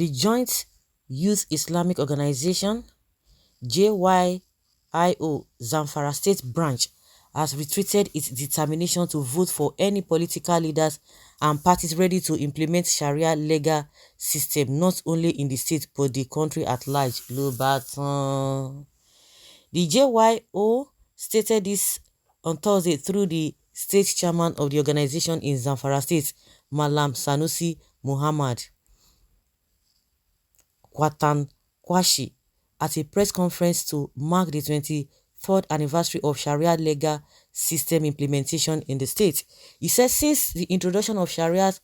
The Joint Youth Islamic Organization JYIO Zamfara State Branch has reiterated its determination to vote for any political leaders and parties ready to implement Sharia legal system not only in the state but the country at large. Ló bá tán. The JYO stated this on Thursday through the state chairman of the organization in Zamfara State, Malam Sanusi Muhammad Kwashi, at a press conference to mark the 23rd anniversary of Sharia legal system implementation in the state. He said since the introduction of Sharia's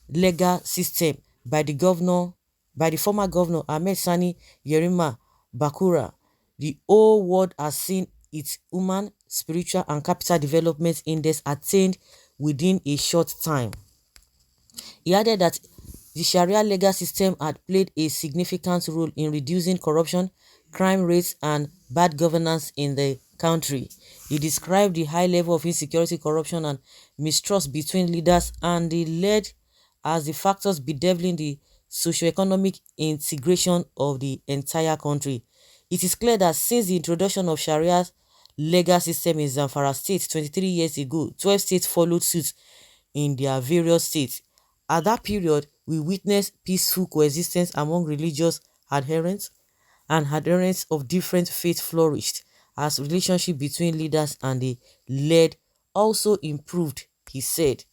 legal system by the former governor Ahmed Sani Yerima Bakura, the whole world has seen its human, spiritual and capital development index attained within a short time. He added that the Sharia legal system had played a significant role in reducing corruption, crime rates and bad governance in the country. He described the high level of insecurity, corruption and mistrust between leaders and the led as the factors bedeviling the socio-economic integration of the entire country. It is clear that since the introduction of Sharia's legal system in Zamfara State 23 years ago, 12 states followed suit in their various states. At that period, we witnessed peaceful coexistence among religious adherents and adherents of different faiths flourished as relationship between leaders and the led also improved, he said.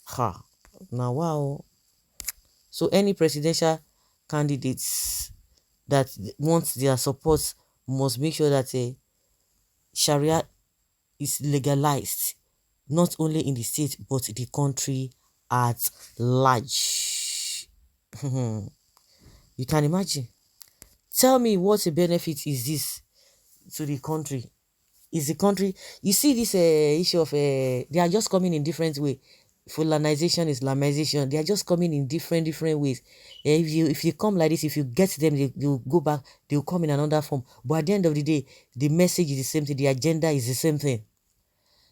Ha, now wow. So any presidential candidates that want their support must make sure that Sharia is legalized, not only in the state but the country at large. You can imagine. Tell me what a benefit is this to the country? Is the country, you see this issue of they are just coming in different way. Fulanization, Islamization, they are just coming in different ways. If you come like this, if you get them, they'll go back, they'll come in another form. But at the end of the day, the message is the same thing, the agenda is the same thing.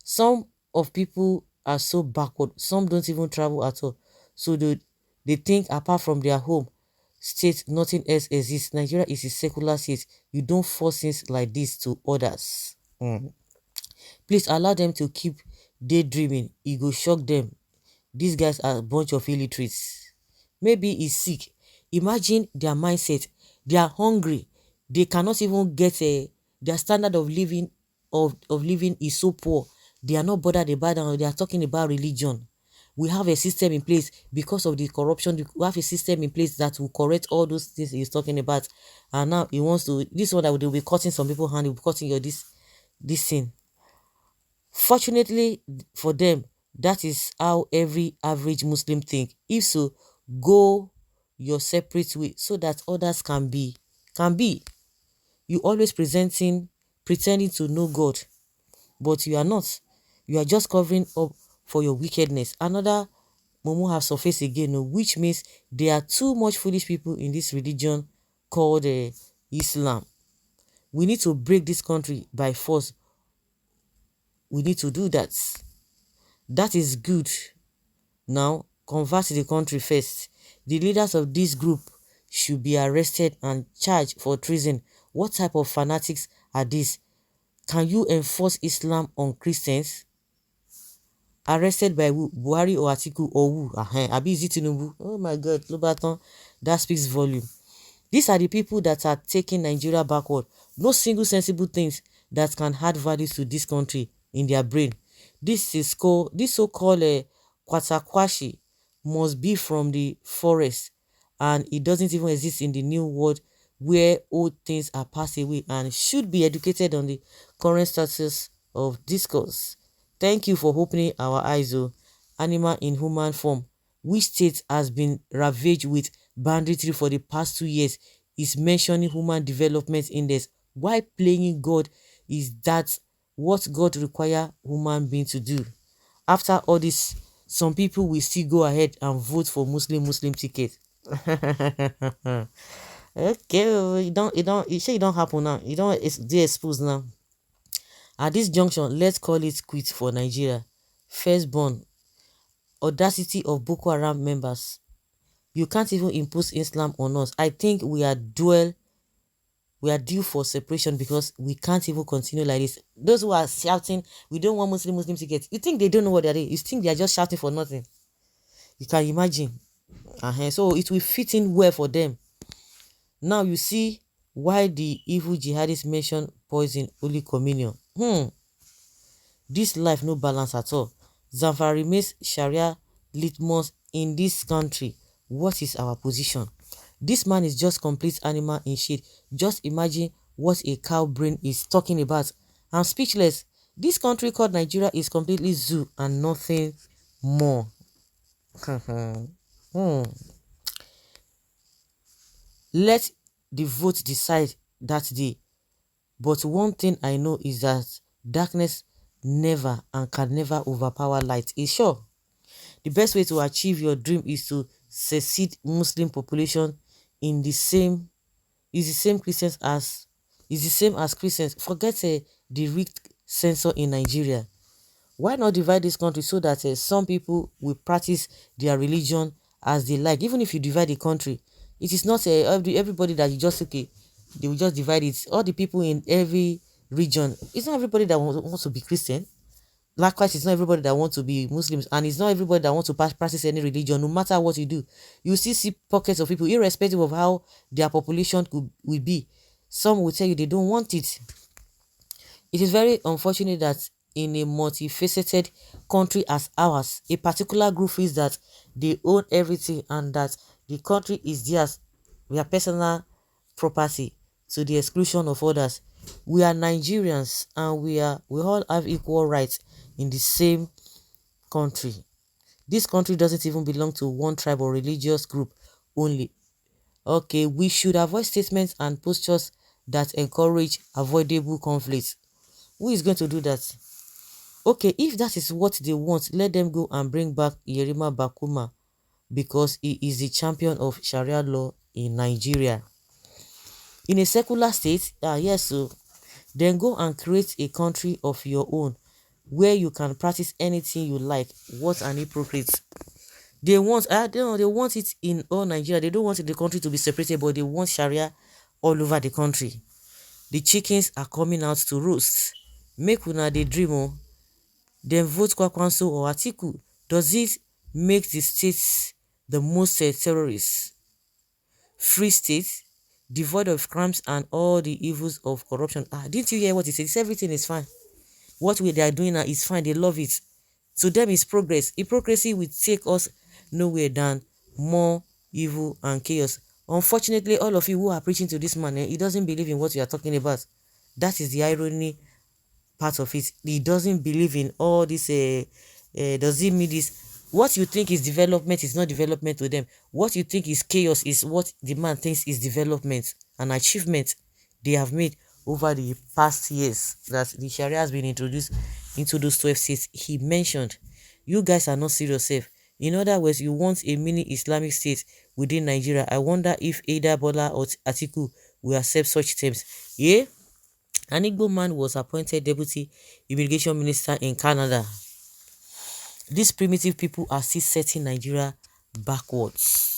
Some of people are so backward, some don't even travel at all. So they think apart from their home state, nothing else exists. Nigeria is a secular state. You don't force things like this to others. Please allow them to keep daydreaming. It go shock them. These guys are a bunch of illiterates. Maybe he's sick. Imagine their mindset. They are hungry. They cannot even get their standard of living living is so poor. They are not bothered about that. They are talking about religion. We have a system in place because of the corruption. We have a system in place that will correct all those things he's talking about. And now he wants to, this one that will be cutting some people's hand, he will be cutting your this thing. Fortunately for them, that is how every average Muslim think. If so, go your separate way so that others can be. You always pretending to know God, but you are not. You are just covering up for your wickedness. Another Momo have surfaced again, which means there are too much foolish people in this religion called Islam. We need to break this country by force. We need to do that. That is good. Now, convert the country first. The leaders of this group should be arrested and charged for treason. What type of fanatics are these? Can you enforce Islam on Christians? Arrested by who? Buhari or Atiku or who? Abi is it Tinubu? Oh my God, Lobaton, that speaks volume. These are the people that are taking Nigeria backward. No single sensible things that can add value to this country in their brain. This so-called Kwatakwashi must be from the forest, and it doesn't even exist in the new world where old things are passed away, and should be educated on the current status of discourse. Thank you for opening our eyes. Animal in human form, which state has been ravaged with banditry for the past 2 years, is mentioning human development index. Why playing God? Is that what God require human being to do? After all this, some people will still go ahead and vote for Muslim ticket. Okay, it don't happen now. It's they exposed now. At this junction, let's call it quits for Nigeria. Firstborn, audacity of Boko Haram members. You can't even impose Islam on us. I think we are due for separation because we can't even continue like this. Those who are shouting, we don't want Muslims to get. You think they don't know what they're doing? You think they are just shouting for nothing? You can imagine. So it will fit in well for them. Now you see why the evil jihadists mention poison Holy Communion. This life no balance at all. Zamfara remains Sharia litmus in this country. What is our position? This man is just complete animal in shit. Just imagine what a cow brain is talking about. I'm speechless. This country called Nigeria is completely zoo and nothing more. Hmm. Let the vote decide that day. But one thing I know is that darkness never and can never overpower light. It's sure. The best way to achieve your dream is to secede Muslim population in the same is the same Christians as is the same as Christians. Forget the rigged censor in Nigeria. Why not divide this country so that some people will practice their religion as they like? Even if you divide the country, it is not everybody that you just okay, they will just divide it. All the people in every region, it's not everybody that wants to be Christian. Likewise, it's not everybody that wants to be Muslims, and it's not everybody that wants to practice any religion. No matter what you do, you still see pockets of people, irrespective of how their population will be. Some will tell you they don't want it. It is very unfortunate that in a multifaceted country as ours, a particular group feels that they own everything and that the country is theirs, their personal property, to the exclusion of others. We are Nigerians and we all have equal rights in the same country. This country doesn't even belong to one tribe or religious group only. Okay, we should avoid statements and postures that encourage avoidable conflicts. Who is going to do that? Okay, if that is what they want, let them go and bring back Yerima Bakuma because he is the champion of Sharia law in Nigeria. In a secular state, yes, so then go and create a country of your own where you can practice anything you like. What an hypocrite. They want, they want it in all Nigeria. They don't want the country to be separated, but they want Sharia all over the country. The chickens are coming out to roost. Make una dey dream o. Then vote Kwakwanso or Atiku. Does it make the states the most terrorist free state, devoid of crimes and all the evils of corruption? Didn't you hear what he said? He said everything is fine. What they are doing now is fine. They love it. To them is progress. Hypocrisy will take us nowhere than more evil and chaos. Unfortunately, all of you who are preaching to this man, he doesn't believe in what you are talking about. That is the irony part of it. He doesn't believe in all this. Does he mean this? What you think is development is not development to them. What you think is chaos is what the man thinks is development and achievement they have made over the past years that the Sharia has been introduced into those 12 states he mentioned. You guys are not serious safe. In other words, you want a mini Islamic state within Nigeria. I wonder if either Bola or Atiku will accept such terms. Yeah? An Igbo man was appointed deputy immigration minister in Canada. These primitive people are still setting Nigeria backwards.